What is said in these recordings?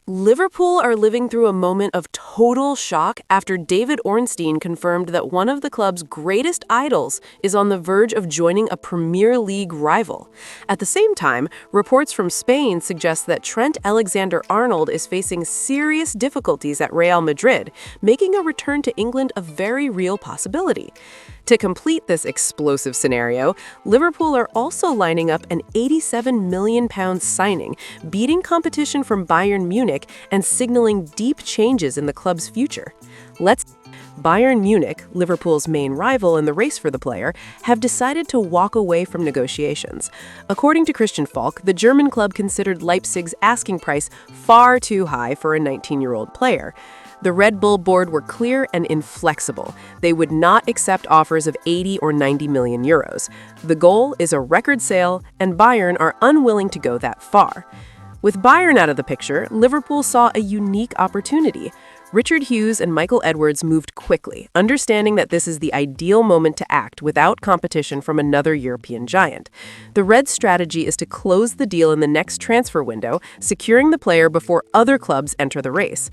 Liverpool are living through a moment of total shock after David Ornstein confirmed that one of the club's greatest idols is on the verge of joining a Premier League rival. At the same time, reports from Spain suggest that Trent Alexander-Arnold is facing serious difficulties at Real Madrid, making a return to England a very real possibility. To complete this explosive scenario, Liverpool are also lining up an £87 million signing, beating competition from Bayern Munich and signaling deep changes in the club's future. Bayern Munich, Liverpool's main rival in the race for the player, have decided to walk away from negotiations. According to Christian Falk, the German club considered Leipzig's asking price far too high for a 19-year-old player. The Red Bull board were clear and inflexible. They would not accept offers of 80 or 90 million euros. The goal is a record sale, and Bayern are unwilling to go that far. With Bayern out of the picture, Liverpool saw a unique opportunity. Richard Hughes and Michael Edwards moved quickly, understanding that this is the ideal moment to act without competition from another European giant. The Reds' strategy is to close the deal in the next transfer window, securing the player before other clubs enter the race.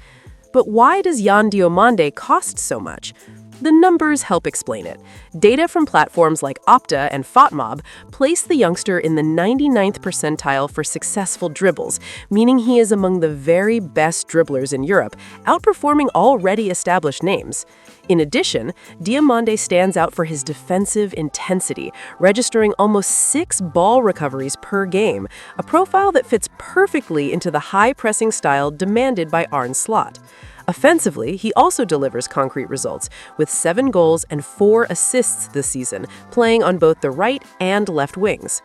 But why does Yan Diomande cost so much? The numbers help explain it. Data from platforms like Opta and FotMob place the youngster in the 99th percentile for successful dribbles, meaning he is among the very best dribblers in Europe, outperforming already established names. In addition, Diomande stands out for his defensive intensity, registering almost 6 ball recoveries per game, a profile that fits perfectly into the high-pressing style demanded by Arne Slot. Offensively, he also delivers concrete results, with 7 goals and 4 assists this season, playing on both the right and left wings.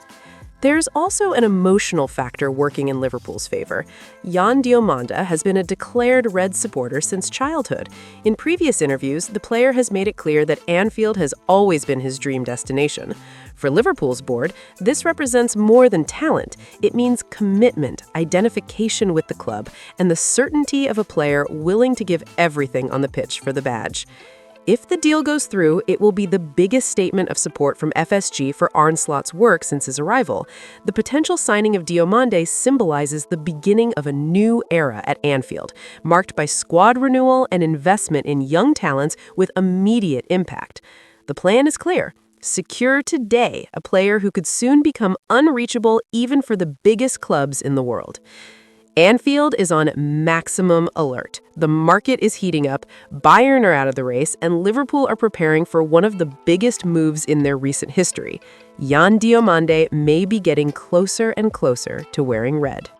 There's also an emotional factor working in Liverpool's favor. Yan Diomande has been a declared Reds supporter since childhood. In previous interviews, the player has made it clear that Anfield has always been his dream destination. For Liverpool's board, this represents more than talent. It means commitment, identification with the club, and the certainty of a player willing to give everything on the pitch for the badge. If the deal goes through, it will be the biggest statement of support from FSG for Arne Slot's work since his arrival. The potential signing of Diomande symbolizes the beginning of a new era at Anfield, marked by squad renewal and investment in young talents with immediate impact. The plan is clear. Secure today a player who could soon become unreachable even for the biggest clubs in the world. Anfield is on maximum alert. The market is heating up, Bayern are out of the race, and Liverpool are preparing for one of the biggest moves in their recent history. Yan Diomande may be getting closer and closer to wearing red.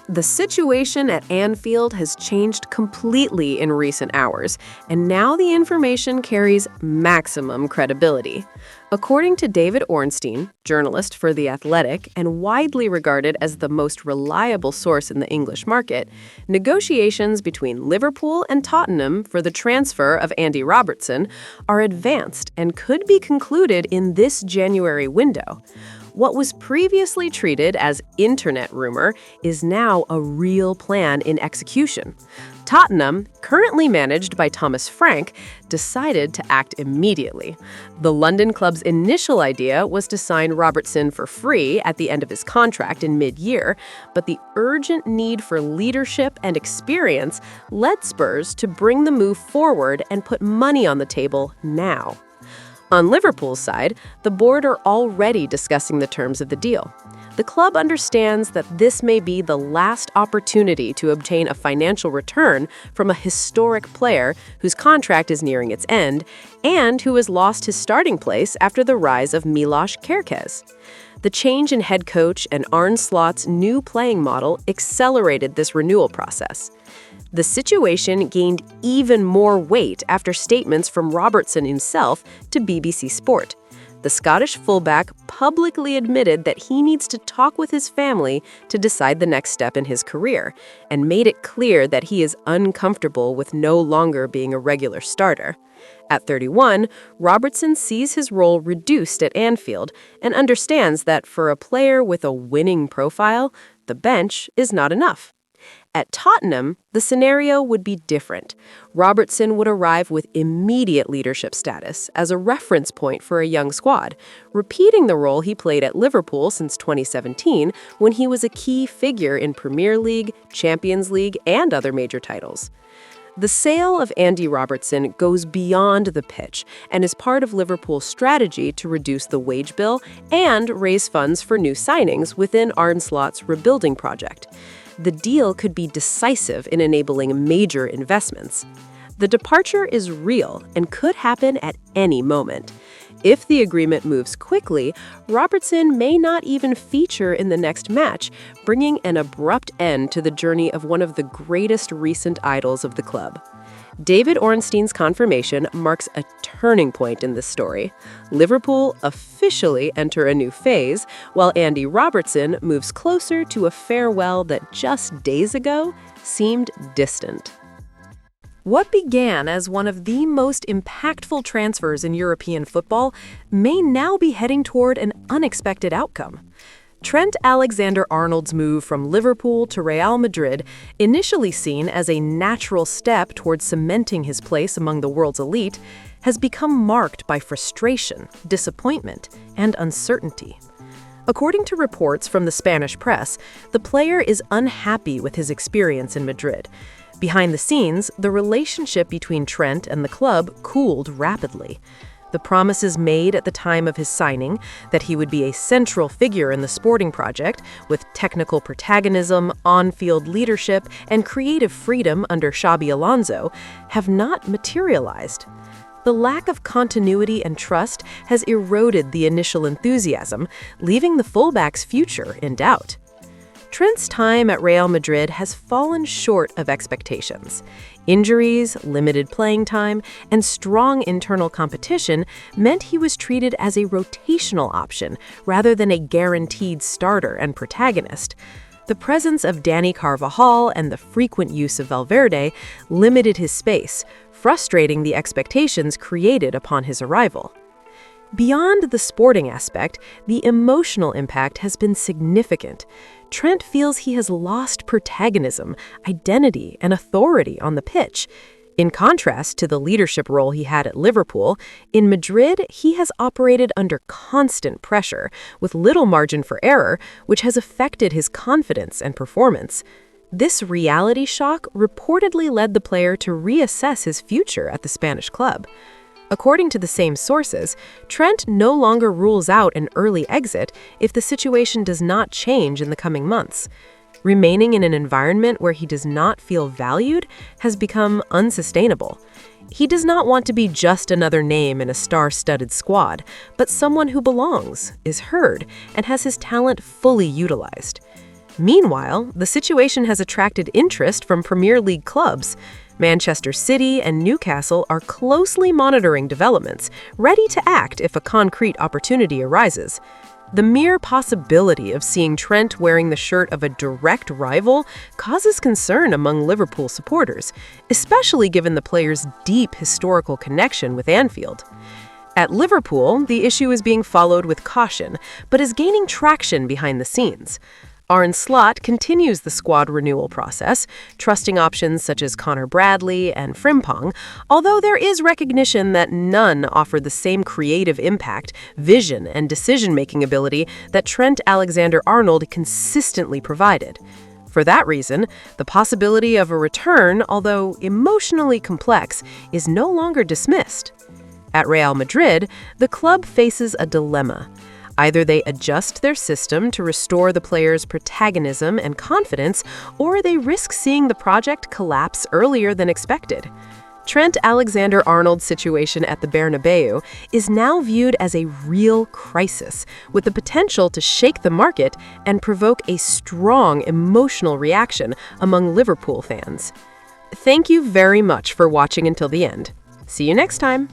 The situation at Anfield has changed completely in recent hours, and now the information carries maximum credibility. According to David Ornstein, journalist for The Athletic and widely regarded as the most reliable source in the English market, negotiations between Liverpool and Tottenham for the transfer of Andy Robertson are advanced and could be concluded in this January window. What was previously treated as internet rumor is now a real plan in execution. Tottenham, currently managed by Thomas Frank, decided to act immediately. The London club's initial idea was to sign Robertson for free at the end of his contract in mid-year, but the urgent need for leadership and experience led Spurs to bring the move forward and put money on the table now. On Liverpool's side, the board are already discussing the terms of the deal. The club understands that this may be the last opportunity to obtain a financial return from a historic player whose contract is nearing its end and who has lost his starting place after the rise of Milos Kerkez. The change in head coach and Arne Slot's new playing model accelerated this renewal process. The situation gained even more weight after statements from Robertson himself to BBC Sport. The Scottish fullback publicly admitted that he needs to talk with his family to decide the next step in his career, and made it clear that he is uncomfortable with no longer being a regular starter. At 31, Robertson sees his role reduced at Anfield and understands that for a player with a winning profile, the bench is not enough. At Tottenham, the scenario would be different. Robertson would arrive with immediate leadership status as a reference point for a young squad, repeating the role he played at Liverpool since 2017 when he was a key figure in Premier League, Champions League, and other major titles. The sale of Andy Robertson goes beyond the pitch and is part of Liverpool's strategy to reduce the wage bill and raise funds for new signings within Arne's rebuilding project. The deal could be decisive in enabling major investments. The departure is real and could happen at any moment. If the agreement moves quickly, Robertson may not even feature in the next match, bringing an abrupt end to the journey of one of the greatest recent idols of the club. David Ornstein's confirmation marks a turning point in this story. Liverpool officially enter a new phase, while Andy Robertson moves closer to a farewell that just days ago seemed distant. What began as one of the most impactful transfers in European football may now be heading toward an unexpected outcome. Trent Alexander-Arnold's move from Liverpool to Real Madrid, initially seen as a natural step toward cementing his place among the world's elite, has become marked by frustration, disappointment, and uncertainty. According to reports from the Spanish press, the player is unhappy with his experience in Madrid. Behind the scenes, the relationship between Trent and the club cooled rapidly. The promises made at the time of his signing, that he would be a central figure in the sporting project, with technical protagonism, on-field leadership, and creative freedom under Xabi Alonso, have not materialized. The lack of continuity and trust has eroded the initial enthusiasm, leaving the fullback's future in doubt. Trent's time at Real Madrid has fallen short of expectations. Injuries, limited playing time, and strong internal competition meant he was treated as a rotational option rather than a guaranteed starter and protagonist. The presence of Dani Carvajal and the frequent use of Valverde limited his space, frustrating the expectations created upon his arrival. Beyond the sporting aspect, the emotional impact has been significant. Trent feels he has lost protagonism, identity, and authority on the pitch. In contrast to the leadership role he had at Liverpool, in Madrid he has operated under constant pressure, with little margin for error, which has affected his confidence and performance. This reality shock reportedly led the player to reassess his future at the Spanish club. According to the same sources, Trent no longer rules out an early exit if the situation does not change in the coming months. Remaining in an environment where he does not feel valued has become unsustainable. He does not want to be just another name in a star-studded squad, but someone who belongs, is heard, and has his talent fully utilized. Meanwhile, the situation has attracted interest from Premier League clubs. Manchester City and Newcastle are closely monitoring developments, ready to act if a concrete opportunity arises. The mere possibility of seeing Trent wearing the shirt of a direct rival causes concern among Liverpool supporters, especially given the player's deep historical connection with Anfield. At Liverpool, the issue is being followed with caution, but is gaining traction behind the scenes. Arne Slot continues the squad renewal process, trusting options such as Connor Bradley and Frimpong, although there is recognition that none offer the same creative impact, vision, and decision-making ability that Trent Alexander-Arnold consistently provided. For that reason, the possibility of a return, although emotionally complex, is no longer dismissed. At Real Madrid, the club faces a dilemma. Either they adjust their system to restore the player's protagonism and confidence, or they risk seeing the project collapse earlier than expected. Trent Alexander-Arnold's situation at the Bernabéu is now viewed as a real crisis, with the potential to shake the market and provoke a strong emotional reaction among Liverpool fans. Thank you very much for watching until the end. See you next time!